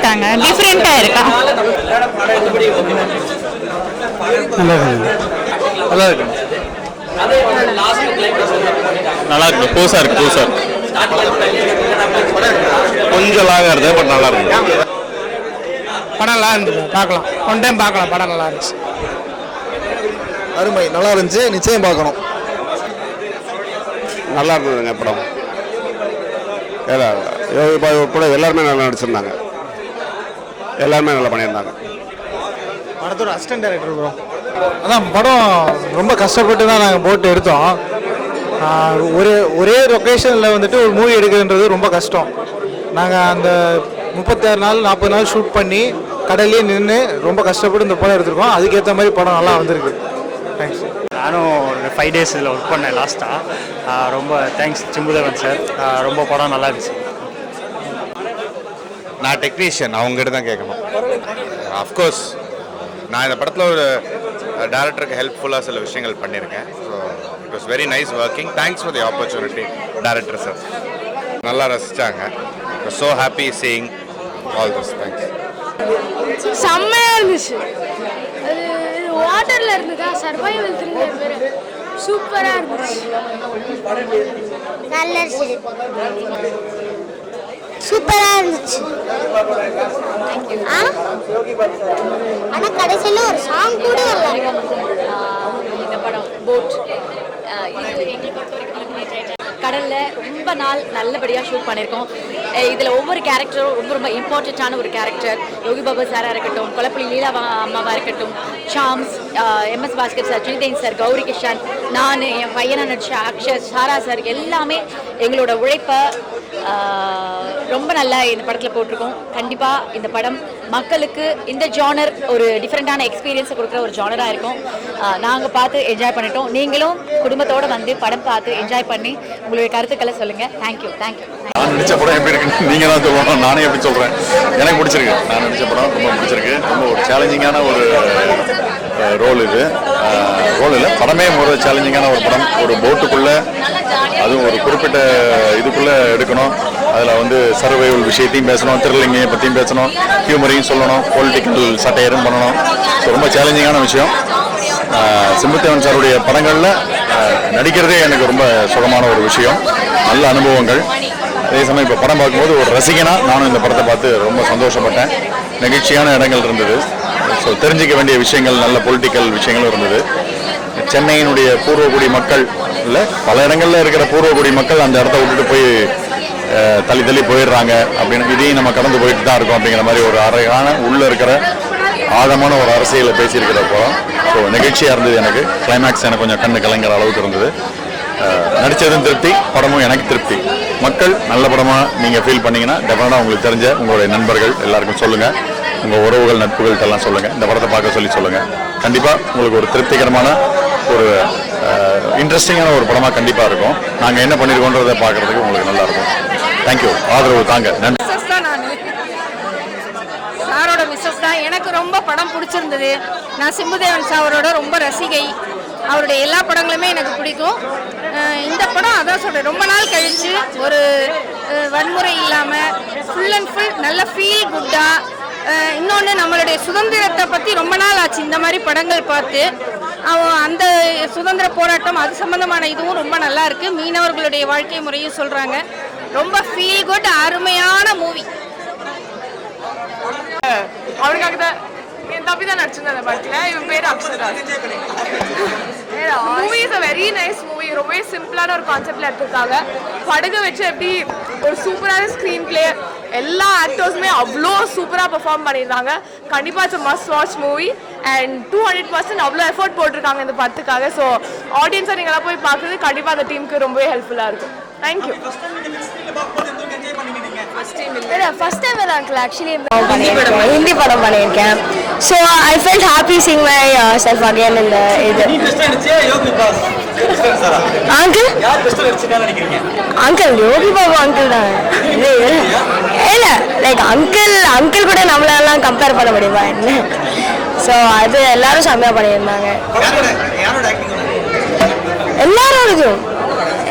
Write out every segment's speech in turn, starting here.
இருக்காங்க, டிஃப்ரெண்டா இருக்கா. நல்லா இருக்கு, நல்லா இருக்கு, புதுசா இருக்கு, புதுசா இருக்கு. கொஞ்சம் லாங் இருந்தது, பட் நல்லா இருக்கு. படம் நல்லா இருந்தது, பார்க்கலாம், ஒன் டைம் பார்க்கலாம், படம் நல்லா இருந்துச்சு. அருமை, நல்லா இருந்துச்சு, நிச்சயம் பார்க்கணும். நல்லா இருந்ததுங்க படம். யோகி பாபு உட்பட எல்லாருமே நல்லா நடிச்சிருந்தாங்க, எல்லாருமே நல்லா பண்ணியிருந்தாங்க. படத்தோட அசிஸ்டன்ட் டைரக்டர் ப்ரோ. அதான் படம் ரொம்ப கஷ்டப்பட்டு தான் நாங்கள் போட்டு எடுத்தோம். ஒரே லொக்கேஷனில் வந்துட்டு ஒரு மூவி எடுக்கிறதுன்றது ரொம்ப கஷ்டம். நாங்கள் அந்த 36 நாள் 40 நாள் ஷூட் பண்ணி கடல்லே நின்று ரொம்ப கஷ்டப்பட்டு இந்த படம் எடுத்திருக்கோம். அதுக்கேற்ற மாதிரி படம் நல்லா வந்திருக்கு. தேங்க்ஸ். நானும் ஒரு 5 days இதில் ஒர்க் பண்ணேன் லாஸ்ட்டாக. ரொம்ப தேங்க்ஸ் சிம்புதேவன் சார், ரொம்ப படம் நல்லா இருந்துச்சு. நான் டெக்னீஷியன், அவங்ககிட்ட தான் கேட்கணும். அஃப்கோர்ஸ் நான் இந்த படத்தில் ஒரு டேரக்டருக்கு ஹெல்ப்ஃபுல்லாக சில விஷயங்கள் பண்ணியிருக்கேன். So it was very nice working. Thanks for the opportunity director sir. நல்லா ரசித்தாங்க. So happy seeing all this. Thanks. செம்மையாக இருந்துச்சு. அது வாட்டரில் இருந்ததா, சர்வைவல் த்ரில்லர் பேர், சூப்பராக இருந்துச்சு. நல்லா சூப்பராக இருந்துச்சு. ஆனால் கடைசியில் ஒரு சாங் கூட வரல. இந்த படம் போட் கடலில் ரொம்ப நாள் நல்லபடியாக ஷூட் பண்ணியிருக்கோம். இதில் ஒவ்வொரு கேரக்டரும் ரொம்ப ரொம்ப இம்பார்ட்டண்ட்டான ஒரு கேரக்டர். யோகி பாபு சாராக இருக்கட்டும், கொலப்பள்ளி லீலா அம்மாவாக இருக்கட்டும், Shams, MS Bhaskar sir, Jithen sir, Gowri Kishan, நான், என் பையனை நடிச்ச அக்ஷர், சாரா சார், எல்லாமே எங்களோட உழைப்பை ரொம்ப நல்லா இந்த படத்தில் போட்டிருக்கோம். கண்டிப்பாக இந்த படம் மக்களுக்கு இந்த ஜானர் ஒரு டிஃப்ரெண்ட்டான எக்ஸ்பீரியன்ஸை கொடுக்குற ஒரு ஜானராக இருக்கும். நாங்கள் பார்த்து என்ஜாய் பண்ணிட்டோம். நீங்களும் குடும்பத்தோடு வந்து படம் பார்த்து என்ஜாய் பண்ணி உங்களுடைய கருத்துக்களை சொல்லுங்கள். தேங்க்யூ. நான் நடித்த படம் எப்படி இருக்குன்னு நீங்கள் தான் சொல்லணும், நானே எப்படி சொல்கிறேன். எனக்கு பிடிச்சிருக்கு, நான் நடித்த படம் ரொம்ப பிடிச்சிருக்கு. ரொம்ப ஒரு சேலஞ்சிங்கான ஒரு ரோல் இது. ரோல் இல்லை, படமே ஒரு சேலஞ்சிங்கான ஒரு படம். ஒரு போட்டுக்குள்ளே, அதுவும் ஒரு குறிப்பிட்ட இதுக்குள்ளே எடுக்கணும். அதில் வந்து சர்வைவல் விஷயத்தையும் பேசணும், த்ரில்லிங்கையும் பற்றியும் பேசணும், ஹியூமரையும் சொல்லணும், பொலிட்டிக்கல் சட்டையரும் பண்ணணும். ஸோ ரொம்ப சேலஞ்சிங்கான விஷயம். சிம்புதேவன் சாருடைய படங்களில் நடிக்கிறதே எனக்கு ரொம்ப சுகமான ஒரு விஷயம். நல்ல அனுபவங்கள். அதே சமயம் இப்போ படம் பார்க்கும்போது ஒரு ரசிகனாக நானும் இந்த படத்தை பார்த்து ரொம்ப சந்தோஷப்பட்டேன். நெகிழ்ச்சியான இடங்கள் இருந்தது. ஸோ தெரிஞ்சிக்க வேண்டிய விஷயங்கள், நல்ல பொலிட்டிக்கல் விஷயங்களும் இருந்தது. சென்னையினுடைய பூர்வகுடி மக்கள் இல்லை, பல இடங்களில் இருக்கிற பூர்வகுடி மக்கள் அந்த இடத்த விட்டுட்டு போய் தள்ளி போயிடுறாங்க அப்படின்னு, இதையும் நம்ம கடந்து போயிட்டு தான் இருக்கோம் அப்படிங்கிற மாதிரி ஒரு அழகான உள்ளே இருக்கிற ஆழமான ஒரு அரசியலை பேசியிருக்கிற படம். ஸோ நெகிழ்ச்சியாக இருந்தது. எனக்கு கிளைமேக்ஸ் எனக்கு கொஞ்சம் கண்ணு கலங்கிற அளவுக்கு இருந்தது. நடித்ததும் திருப்தி, படமும் எனக்கு திருப்தி. மக்கள் நல்ல படமாக நீங்கள் ஃபீல் பண்ணிங்கன்னா டெஃபினட்டாக உங்களுக்கு தெரிஞ்ச உங்களுடைய நண்பர்கள் எல்லாருக்கும் சொல்லுங்கள். உங்கள் உறவுகள் நட்புகள்கிட்டெல்லாம் சொல்லுங்கள், இந்த படத்தை பார்க்க சொல்லுங்கள். கண்டிப்பாக உங்களுக்கு ஒரு திருப்திகரமான ஒரு இன்ட்ரெஸ்டிங்கான ஒரு படமாக கண்டிப்பாக இருக்கும். நாங்கள் என்ன பண்ணியிருக்கோன்றதை பார்க்குறதுக்கு உங்களுக்கு நல்லாயிருக்கும். தேங்க்யூ. ஆதரவு தாங்க. நன்றி. சாரோட மிஸ்ஸஸ் தான். எனக்கு ரொம்ப படம் பிடிச்சிருந்தது. நான் சிம்புதேவன் சாரோட ரொம்ப ரசிகை. அவருடைய எல்லா படங்களுமே எனக்கு பிடிக்கும். இந்த படம் அதான் சொல்கிறேன், ரொம்ப நாள் கழித்து ஒரு வன்முறை இல்லாமல் ஃபுல் அண்ட் ஃபுல் நல்ல ஃபீல் குட்டாக. இன்னொன்று, நம்மளுடைய சுதந்திரத்தை பற்றி ரொம்ப நாள் ஆச்சு இந்த மாதிரி படங்கள் பார்த்து. அந்த சுதந்திர போராட்டம் அது சம்பந்தமான இதுவும் ரொம்ப நல்லா இருக்குது. மீனவர்களுடைய வாழ்க்கை முறையும் சொல்கிறாங்க. ரொம்ப ஃபீல் குட், அருமையான மூவி. அவனுக்காக தான் என் தம்பி தான் நடிச்சிருந்தேன் அந்த படத்தில். இவன் பேர் Akshara. Movie is a very nice movie. ரொம்ப சிம்பிளான ஒரு கான்செப்டில் எடுத்திருக்காங்க. படகு வச்சு எப்படி ஒரு சூப்பரான ஸ்க்ரீன் பிளே, எல்லா ஆக்டர்ஸுமே அவ்வளோ சூப்பராக பெர்ஃபார்ம் பண்ணியிருந்தாங்க. கண்டிப்பாக it's must watch movie. And 200% அவ்வளோ எஃபர்ட் போட்டிருக்காங்க இந்த படத்துக்காக. ஸோ ஆடியன்ஸை நீங்களாம் போய் பார்க்குறது கண்டிப்பாக அந்த டீமுக்கு ரொம்பவே ஹெல்ப்ஃபுல்லாக இருக்கும். Thank you. First time uncle actually Hindi படம் பண்ணியிருக்கேன். So I felt happy seeing my self again இந்த இது. அங்கிள் யோகி பாபு அங்கிள் தான். இல்லை லைக் அங்கிள் கூட நம்மளெல்லாம் கம்பேர் பண்ண முடியுமா என்ன? ஸோ அது எல்லாரும் செம்மையாக பண்ணியிருந்தாங்க.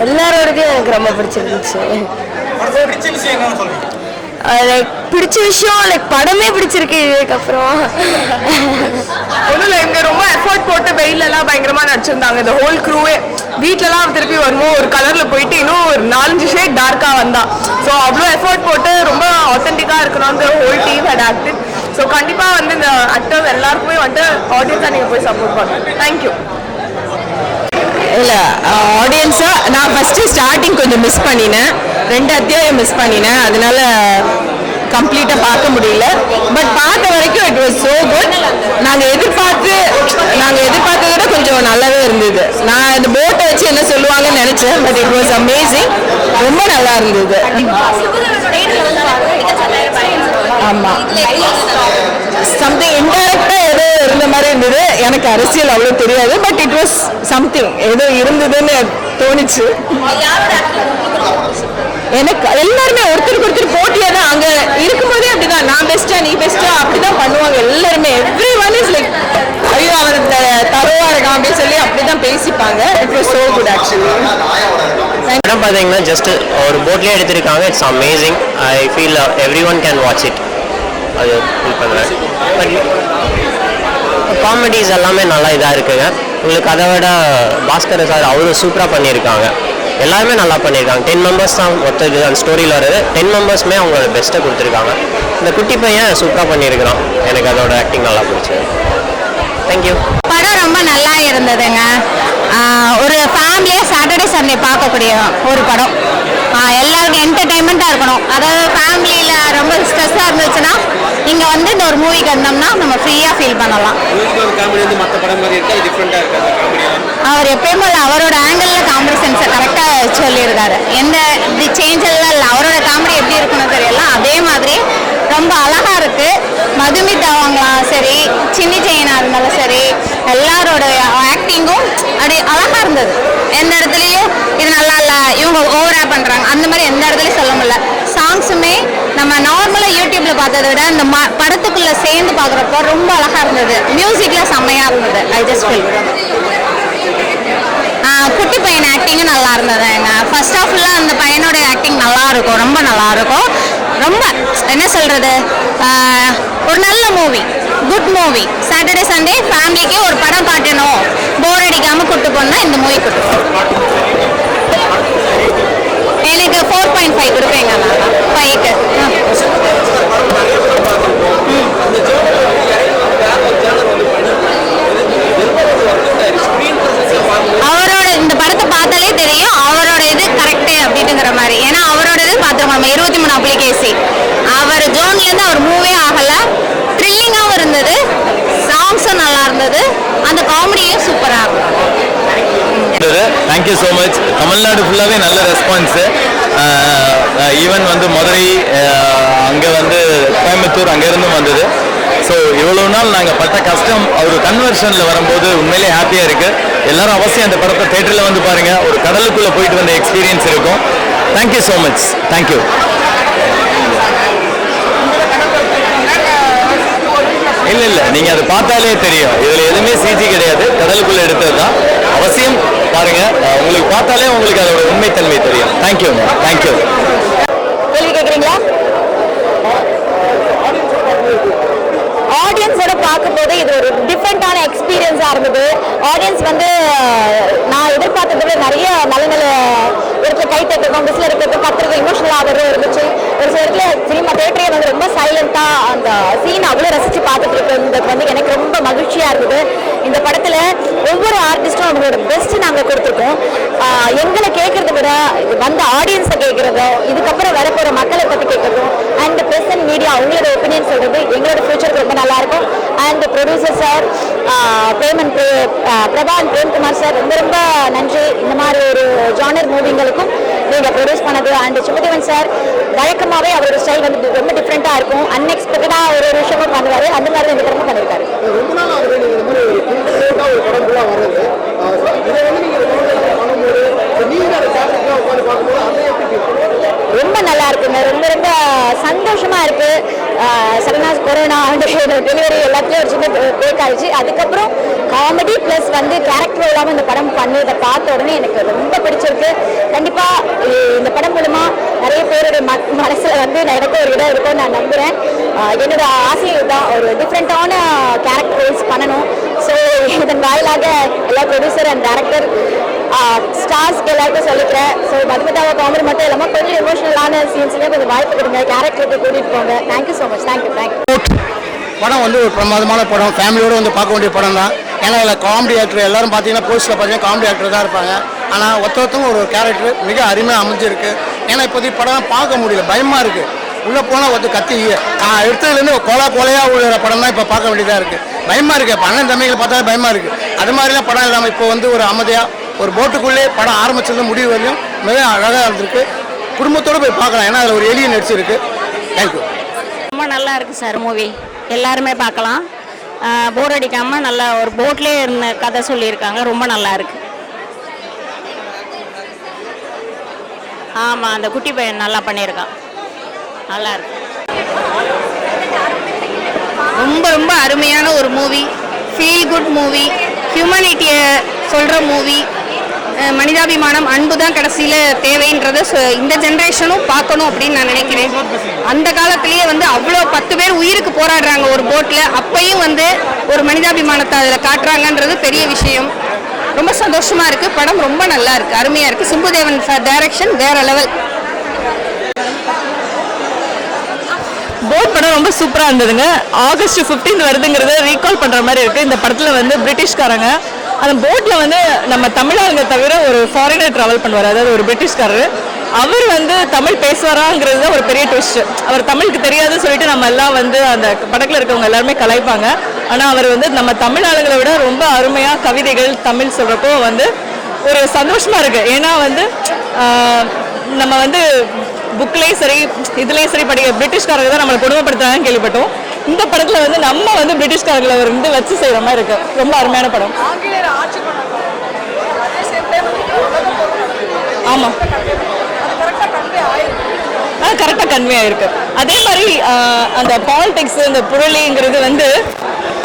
எல்லாரோடதையும் எனக்கு ரொம்ப பிடிச்சிருந்துச்சு. லைக் பிடிச்ச விஷயம் லைக் படமே பிடிச்சிருக்கு இதுக்கப்புறம். ஒன்றும் இல்லை, இங்கே ரொம்ப எஃபர்ட் போட்டு வெயிலெல்லாம் பயங்கரமாக நடிச்சிருந்தாங்க. இந்த ஹோல் க்ரூவே வீட்டிலலாம் திருப்பி வருவோம் ஒரு கலரில் போயிட்டு இன்னும் ஒரு 4-5 ஷேட் டார்க்காக வந்தான். ஸோ அவ்வளோ எஃபர்ட் போட்டு ரொம்ப ஆத்தென்டிக்காக இருக்கணும்னு whole team had acted. So கண்டிப்பாக வந்து இந்த ஆக்டர்ஸ் எல்லாருக்குமே வந்து ஆடியன்ஸாக நீங்கள் போய் சப்போர்ட் பண்ணுங்க. தேங்க்யூ. இல்லை ஆடியன்ஸாக நான் ஃபஸ்ட்டு ஸ்டார்டிங் கொஞ்சம் மிஸ் பண்ணினேன், 2 அத்தியாயம் மிஸ் பண்ணினேன், அதனால கம்ப்ளீட்டாக பார்க்க முடியல. பட் பார்த்த வரைக்கும் இட் வாஸ் ஸோ குட். நாங்கள் எதிர்பார்த்ததை விட கொஞ்சம் நல்லாவே இருந்தது. நான் இந்த போட்டை வச்சு என்ன சொல்லுவாங்கன்னு நினச்சேன், பட் இட் வாஸ் அமேசிங். ரொம்ப நல்லா இருந்தது. ஆமாம், சம்திங் இன்டைரக்டாக ஏதோ இருந்த மாதிரி இருந்தது. எனக்கு அரசியல் அவ்வளோ தெரியாது, பட் இட் வாஸ் சம்திங் ஏதோ இருந்ததுன்னு தோணுச்சு. எனக்கு எல்லாருமே ஒருத்தருக்கு ஒருத்தர் போட்டியாக தான் அங்கே இருக்கும்போதே அப்படிதான், நான் பெஸ்ட்டா நீ பெஸ்ட்டா அப்படிதான் பண்ணுவாங்க எல்லாருமே. எவ்ரி ஒன் இஸ் லைக் ஐயோ அவர் தரவா இருக்கான் அப்படின்னு சொல்லி அப்படிதான் பேசிப்பாங்க. It was so good actually. படம் பார்த்தீங்கன்னா ஜஸ்ட் ஒரு போட்லேயே எடுத்திருக்காங்க. It's amazing. I feel every one can watch it. அது ஃபீல் பண்ணுறேன். பட் காமெடிஸ் எல்லாமே நல்லா இதாக இருக்குங்க. உங்களுக்கு அதை விட பாஸ்கர் சார் அவ்வளோ சூப்பராக பண்ணியிருக்காங்க. எல்லாருமே நல்லா பண்ணியிருக்காங்க. 10 மெம்பர்ஸ் தான் ஒருத்தர் அந்த ஸ்டோரியில் வருது. 10 மெம்பர்ஸுமே அவங்களோட பெஸ்ட்டை கொடுத்துருக்காங்க. இந்த குட்டி பையன் சூப்பராக பண்ணியிருக்கிறான். எனக்கு அதோட ஆக்டிங் நல்லா பிடிச்சது. தேங்க்யூ. படம் ரொம்ப நல்லா இருந்ததுங்க. ஒரு ஃபேமிலியாக சாட்டர்டே சண்டே பார்க்கக்கூடிய ஒரு படம். எல்லாருக்கும் என்டர்டைன்மெண்ட்டாக இருக்கணும். அதாவது ஃபேமிலியில் ரொம்ப ஸ்ட்ரெஸ்ஸாக இருந்துச்சுன்னா இங்கே வந்து இந்த ஒரு மூவிக்கு வந்தோம்னா நம்ம ஃப்ரீயாக ஃபீல் பண்ணலாம். அவர் எப்பயுமே அவரோட ஆங்கிளில் காமெடி சென்ஸை கரெக்டாக சொல்லியிருக்காரு. எந்த இப்படி சேஞ்ச் எல்லாம் இல்லை. அவரோட காமெடி எப்படி இருக்குன்னு தெரியல, அதே மாதிரி ரொம்ப அழகாக இருக்குது. மதுமிதா அவங்களாம் சரி, சின்னி ஜெயினாக இருந்தாலும் சரி, எல்லாரோட ஆக்டிங்கும் அப்படி அழகாக இருந்தது. எந்த இடத்துலையும் இது நல்லா இல்லை, இவங்க ஓவராக பண்ணுறாங்க அந்த மாதிரி எந்த இடத்துலையும் சொல்ல முடியல. சாங்ஸுமே நம்ம நார்மலாக யூடியூப்பில் பார்த்ததை விட இந்த படத்துக்குள்ளே சேர்ந்து பார்க்குறப்போ ரொம்ப அழகாக இருந்தது. மியூசிக்கில் செம்மையாக இருந்தது. ஐ ஜஸ்ட் ஃபீல் குட்டி பையன் ஆக்டிங்கும் நல்லா இருந்ததுங்க. ஃபர்ஸ்ட் ஆஃப்ல அந்த பையனோட ஆக்டிங் நல்லா இருக்கும், ரொம்ப நல்லா இருக்கும். ரொம்ப என்ன சொல்றது, ஒரு நல்ல movie, good movie. Saturday Sunday ஃபேமிலிக்கு ஒரு படம் காட்டணும், போர் அடிக்காம கூட்டு போனா இந்த மூவி கூட்டு எனக்கு 4.5 கொடுப்பேங்க. நான் 5க்கு அவரோட இந்த படத்தை பார்த்தாலே தெரியும் அவரோட இது கரெக்டு அப்படிங்கிற மாதிரி. ஏன்னா அவரோட இது பார்த்துருக்கோம் நம்ம 23 அப்ளிகேசி. அவர் ஜோன்லேருந்து அவர் மூவே ஆகலை. த்ரில்லிங்காகவும் இருந்தது, சாங்ஸும் நல்லா இருந்தது, அந்த காமெடியும் சூப்பராக இருந்தது. Thank you so much. தமிழ்நாடு ஃபுல்லாகவே நல்ல ரெஸ்பான்ஸு. ஈவன் வந்து மதுரை, அங்கே வந்து கோயம்புத்தூர் அங்கேருந்தும் வந்தது. ஸோ இவ்வளோ நாள் நாங்கள் பட்ட கஷ்டம் ஒரு கன்வர்ஷனில் வரும்போது உண்மையிலே ஹாப்பியாக இருக்குது. எல்லாரும் அவசியம் அந்த படத்தை தேட்டரில் வந்து பாருங்கள். ஒரு கடலுக்குள்ளே போயிட்டு வந்த எக்ஸ்பீரியன்ஸ் இருக்கும். Thank you so much. தேங்க்யூ. இல்லை நீங்கள் அதை பார்த்தாலே தெரியும். இதில் எதுவுமே சிஜி கிடையாது, கடலுக்குள்ளே எடுத்தது தான். அவசியம் பாருங்கள். உங்களுக்கு பார்த்தாலே உங்களுக்கு அதோட உண்மைத்தன்மை தெரியும். Thank you ma'am. தேங்க்யூ. கேள்வி கேட்குறீங்களா? ஆடியன்ஸோட பார்க்கும்போது இது ஒரு டிஃப்ரெண்ட்டான எக்ஸ்பீரியன்ஸாக இருந்தது. ஆடியன்ஸ் வந்து நான் எதிர்பார்த்ததை விட நிறைய நல்ல நல்ல இடத்துல கை தட்டுறதும், விசில் இருக்கிறதும், கத்துறதும், இமோஷனல் ஆகிறதும் இருந்துச்சு. ஒரு சில இடத்துல சினிமா தேட்டரே வந்து ரொம்ப சைலண்ட்டாக அந்த சீன் அவ்வளோ ரசித்து பார்த்துட்டு இருக்கிறது வந்து எனக்கு ரொம்ப மகிழ்ச்சியாக இருந்தது. இந்த படத்தில் ஒவ்வொரு ஆர்டிஸ்ட்டும் அவங்களோட பெஸ்ட்டு நாங்கள் கொடுத்துருக்கோம். எங்களை கேட்குறத விட வந்த ஆடியன்ஸை கேட்குறதும், இதுக்கப்புறம் வரப்போகிற மக்களை பற்றி கேட்குறதும், அண்ட் ப்ரெஸ் அண்ட் மீடியா அவங்களோட ஒப்பீனியன் சொல்கிறது எங்களோட ஃபியூச்சருக்கு ரொம்ப நல்லாயிருக்கும். And producer sir Prabha and Premkumar sir ரொம்ப ரொம்ப நன்றி. இந்த மாதிரி ஒரு ஜானர் மூவிங்களுக்கும் நீங்கள் ப்ரொடியூஸ் பண்ணது. அண்ட் சுமதிவன் சார் வழக்கமாகவே அவரோட ஸ்டைல் வந்து ரொம்ப டிஃப்ரெண்ட்டாக இருக்கும். அன்எக்ஸ்பெக்டடாக ஒரு விஷயமும் பண்ணுவார். அந்த மாதிரி இந்த படமும் பண்ணியிருக்காரு. ரொம்ப நல்லா இருக்குங்க. ரொம்ப ரொம்ப சந்தோஷமா இருக்கு. சரணாஸ் கொரோனா டெலிவரி எல்லாத்துலேயும் ஒரு சின்ன பிரேக் ஆயிடுச்சு. அதுக்கப்புறம் காமெடி ப்ளஸ் வந்து கேரக்டர் இல்லாமல் இந்த படம் பண்ணதை பார்த்த உடனே எனக்கு ரொம்ப பிடிச்சிருக்கு. கண்டிப்பாக இந்த படம் மூலமாக நிறைய பேருடைய மனசில் வந்து எனக்கு ஒரு இடம் இருக்கும்னு நான் நம்புகிறேன். என்னோட ஆசையை தான் ஒரு டிஃப்ரெண்ட்டான கேரக்டர் ரோல்ஸ் பண்ணணும். ஸோ இதன் வாயிலாக எல்லா ப்ரொடியூசர் அண்ட் டேரக்டர் ஸ்டார்ஸ்க்கு எல்லாருக்கும் சொல்லிக்கிறேன். ஸோ மதுமிதாவை காமெடி மட்டும் இல்லாமல் கொஞ்சம் எமோஷனலான சீன்ஸுமே கொஞ்சம் வாய்ப்பு கொடுங்க, கேரக்டருக்கு கூட்டிகிட்டு போங்க. Thank you so much. தேங்க்யூ. படம் வந்து ஒரு பிரமாதமான படம், ஃபேமிலியோடு வந்து பார்க்க வேண்டிய படம் தான். ஏன்னா அதில் காமெடி ஆக்டர் எல்லாரும் பார்த்தீங்கன்னா போஸ்ட்டில் பார்த்தீங்கன்னா காமெடி ஆக்டர் தான் இருப்பாங்க. ஆனால் ஒருத்தவங்க ஒரு கேரக்டர் மிக அருமையாக அமைஞ்சிருக்கு. ஏன்னா இப்போதைக்கு படம் பார்க்க முடியல, பயமாக இருக்குது. உள்ளே போனால் ஒருத்தர் கத்தி எடுத்ததுலேருந்து கொலையாக உள்ள படம் தான் இப்போ பார்க்க வேண்டியதாக இருக்குது. பயமாக இருக்குது. இப்போ அண்ணன் தம்பிகளை பார்த்தா பயமாக இருக்குது. அது மாதிரிலாம் படம் இல்லாமல் இப்போ வந்து ஒரு அமைதியாக ஒரு போட்டுக்குள்ளே படம் ஆரம்பிச்சது முடிவு வரையும் மிக அழகாக இருந்திருக்கு. குடும்பத்தோடு போய் பார்க்கலாம். ஏன்னா அதில் ஒரு எலியை நடிச்சிருக்கு. தேங்க்யூ. ரொம்ப நல்லா இருக்குது சார் மூவி. எல்லாருமே பார்க்கலாம். போர் அடிக்காமல் நல்லா ஒரு போட்லேயே இருந்த கதை சொல்லியிருக்காங்க. ரொம்ப நல்லா இருக்கு. ஆமாம், அந்த குட்டி பையன் நல்லா பண்ணியிருக்கான். நல்லா இருக்கு. ரொம்ப ரொம்ப அருமையான ஒரு மூவி. Feel good movie. ஹியூமனிட்டியை சொல்கிற மூவி. மனிதாபிமானம், அன்பு தான் கடைசியில் தேவைன்றத இந்த ஜென்ரேஷனும் பார்க்கணும் அப்படின்னு நான் நினைக்கிறேன். அந்த காலத்திலேயே வந்து அவ்வளோ 10 பேர் உயிருக்கு போராடுறாங்க ஒரு போட்டில். அப்பையும் வந்து ஒரு மனிதாபிமானத்தை அதில் காட்டுறாங்கன்றது பெரிய விஷயம். ரொம்ப சந்தோஷமாக இருக்குது. படம் ரொம்ப நல்லா இருக்குது, அருமையாக இருக்குது. சிம்புதேவன் சார் டைரக்ஷன் வேற லெவல். போட் படம் ரொம்ப சூப்பராக இருந்ததுங்க. ஆகஸ்ட் 15 வருதுங்கிறத ரீகால் பண்ணுற மாதிரி இருக்குது. இந்த படத்தில் வந்து பிரிட்டிஷ்காரங்க அந்த போட்டில் வந்து நம்ம தமிழாளுங்க தவிர ஒரு ஃபாரினர் ட்ராவல் பண்ணுவார். அதாவது ஒரு பிரிட்டிஷ்காரர். அவர் வந்து தமிழ் பேசுவாராங்கிறது தான் ஒரு பெரிய ட்விஸ்ட். அவர் தமிழுக்கு தெரியாதுன்னு சொல்லிட்டு நம்ம எல்லாம் வந்து அந்த படத்தில் இருக்கவங்க எல்லாருமே கலாய்ப்பாங்க. ஆனால் அவர் வந்து நம்ம தமிழ் ஆளுங்களை விட ரொம்ப அருமையாக கவிதைகள் தமிழ் சொல்கிறப்போ வந்து ஒரு சந்தோஷமாக இருக்குது. ஏன்னா வந்து நம்ம வந்து புக்லேயும் சரி இதுலேயும் சரி பிரிட்டிஷ்காரங்க தான் நம்மளை கொடுமைப்படுத்துறாங்கன்னு கேள்விப்பட்டோம். இந்த படத்தில் வந்து நம்ம வந்து பிரிட்டிஷ்காரர்களை வந்து வச்சு செய்கிற மாதிரி இருக்கு. ரொம்ப அருமையான படம். ஆமாம், கரெக்டாக கன்வே ஆயிருக்கு. அதே மாதிரி அந்த பாலிடிக்ஸ் இந்த புரளிங்கிறது வந்து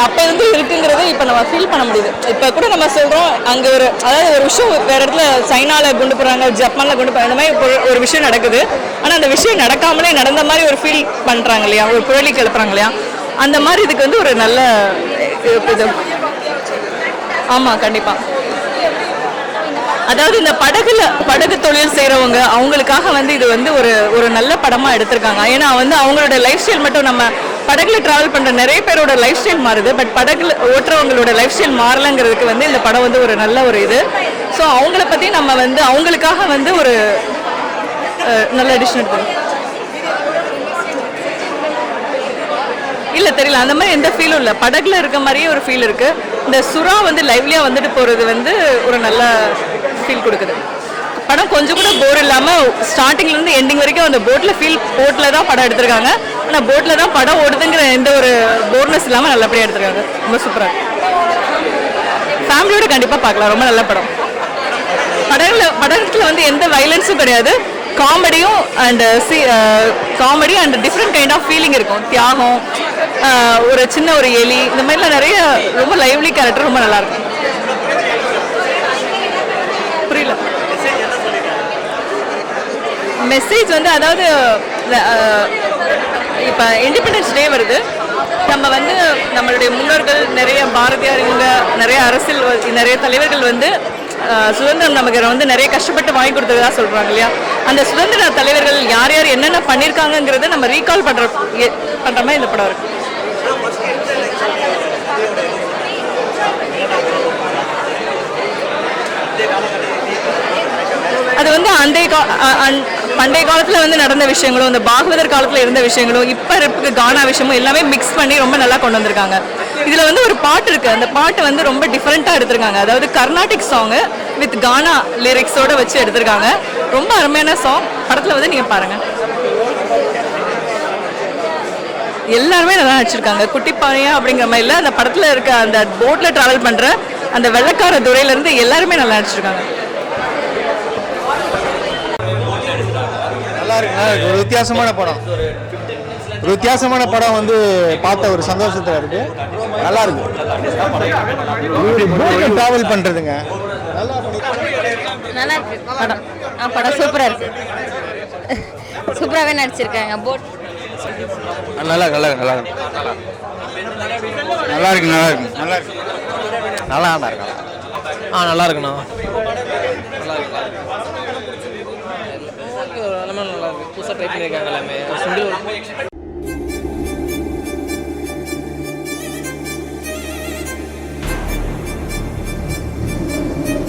அப்போ இருந்து இருக்குங்கிறது இப்போ நம்ம ஃபீல் பண்ண முடியுது. இப்போ கூட நம்ம சொல்கிறோம் அங்கே அதாவது ஒரு விஷயம் வேறு இடத்துல சைனாவில் கொண்டு போகிறாங்க, ஜப்பானில் கொண்டு போகிறாங்க, இந்த மாதிரி ஒரு விஷயம் நடக்குது. ஆனால் அந்த விஷயம் நடக்காமலே நடந்த மாதிரி ஒரு ஃபீல் பண்ணுறாங்க இல்லையா, ஒரு புரளி கிளப்புறாங்க இல்லையா, அந்த மாதிரி இதுக்கு வந்து ஒரு நல்ல இது. ஆமாம், கண்டிப்பாக. அதாவது இந்த படகு தொழில் செய்கிறவங்க அவங்களுக்காக வந்து இது வந்து ஒரு நல்ல படமாக எடுத்திருக்காங்க. ஏன்னா வந்து அவங்களோட லைஃப் ஸ்டைல் மட்டும் நம்ம படகுல ட்ராவல் பண்ணுற நிறைய பேரோட லைஃப் ஸ்டைல் மாறுது. பட் படகுல ஓட்டுறவங்களோட லைஃப் ஸ்டைல் மாறலைங்கிறதுக்கு வந்து இந்த படம் வந்து ஒரு நல்ல ஒரு இது. ஸோ அவங்கள பற்றி நம்ம வந்து அவங்களுக்காக வந்து ஒரு நல்ல எடிஷன் எடுத்துக்கணும். இல்லை தெரியல, அந்த மாதிரி எந்த ஃபீலும் இல்லை. படகுல இருக்க மாதிரியே ஒரு ஃபீல் இருக்குது. இந்த சுறா வந்து லைவ்லியாக வந்துட்டு போகிறது வந்து ஒரு நல்ல ஃபீல் கொடுக்குது. படம் கொஞ்சம் கூட போர் இல்லாமல் ஸ்டார்டிங்லேருந்து எண்டிங் வரைக்கும் அந்த போட்டில் தான் படம் எடுத்திருக்காங்க. ஆனால் போட்டில் தான் படம் ஓடுதுங்கிற எந்த ஒரு போர்னஸ் இல்லாமல் நல்லபடியாக எடுத்திருக்காங்க. ரொம்ப சூப்பராக. ஃபேமிலியோட கண்டிப்பாக பார்க்கலாம். ரொம்ப நல்ல படம். படத்தில் வந்து எந்த வயலன்ஸும் கிடையாது. காமெடியும் comedy and different kind of feeling இருக்கும். தியாகம், ஒரு சின்ன ஒரு எலி, இந்த மாதிரிலாம் நிறைய ரொம்ப லைவ்லி கேரக்டர். ரொம்ப நல்லாயிருக்கும். புரியல மெசேஜ் வந்து, அதாவது இப்போ இண்டிபெண்டன்ஸ் டே வருது. நம்ம வந்து நம்மளுடைய முன்னோர்கள் நிறைய பாரதியார், இவங்க நிறைய அரசியல் நிறைய தலைவர்கள் வந்து சுதந்திரம் நமக்கு வந்து நிறைய கஷ்டப்பட்டு வாங்கி கொடுத்ததா சொல்கிறாங்க இல்லையா. அந்த சுதந்திர தலைவர்கள் யார் யார் என்னென்ன பண்ணியிருக்காங்கிறத நம்ம ரீகால் பண்ணுற மாதிரி இந்த படம் இருக்கு. அது வந்து பண்டைய காலத்தில் வந்து நடந்த விஷயங்களும், இந்த பாகவதர் காலத்தில் இருந்த விஷயங்களும், இப்போ இருக்க கானா விஷயமும் எல்லாமே மிக்ஸ் பண்ணி ரொம்ப நல்லா கொண்டு வந்திருக்காங்க. இதில் வந்து ஒரு பாட்டு இருக்குது. அந்த பாட்டு வந்து ரொம்ப டிஃப்ரெண்ட்டாக எடுத்திருக்காங்க. அதாவது கர்நாடிக் சாங்கு வித் கானா லிரிக்ஸோடு வச்சு எடுத்திருக்காங்க. ரொம்ப அருமையான சாங். படத்தில் வந்து நீங்கள் பாருங்கள். எல்லாருமே நல்லா நடிச்சிருக்காங்க. குட்டிப்பானையா அப்படிங்கிற மாதிரி இல்லை, அந்த படத்தில் இருக்க அந்த போட்டில் ட்ராவல் பண்ணுற அந்த வெள்ளக்கார துறையிலேருந்து எல்லாருமே நல்லா நடிச்சிருக்காங்க. நல்லா இருக்கு. ஒரு வித்தியாசமான படம். ஒரு வித்தியாசமான படம் வந்து பார்த்த ஒரு சந்தோஷத்தில் இருக்கு. நல்லா இருக்கு. டிராவல் பண்ணுறதுங்க நல்லா இருக்கு படம். படம் சூப்பராக இருக்கு. சூப்பராகவே நடிச்சிருக்காங்க. போட் நல்லா இருக்கு. நல்லா இருக்கு. நல்லா இருக்கு. நல்லா இருக்கு. நல்லா இருக்கு. நல்லா இருக்கு. நல்லா இருக்குண்ணா. நல்லா இருக்கு. புதுசாக ட்ரை பண்ணியிருக்காங்க எல்லாமே.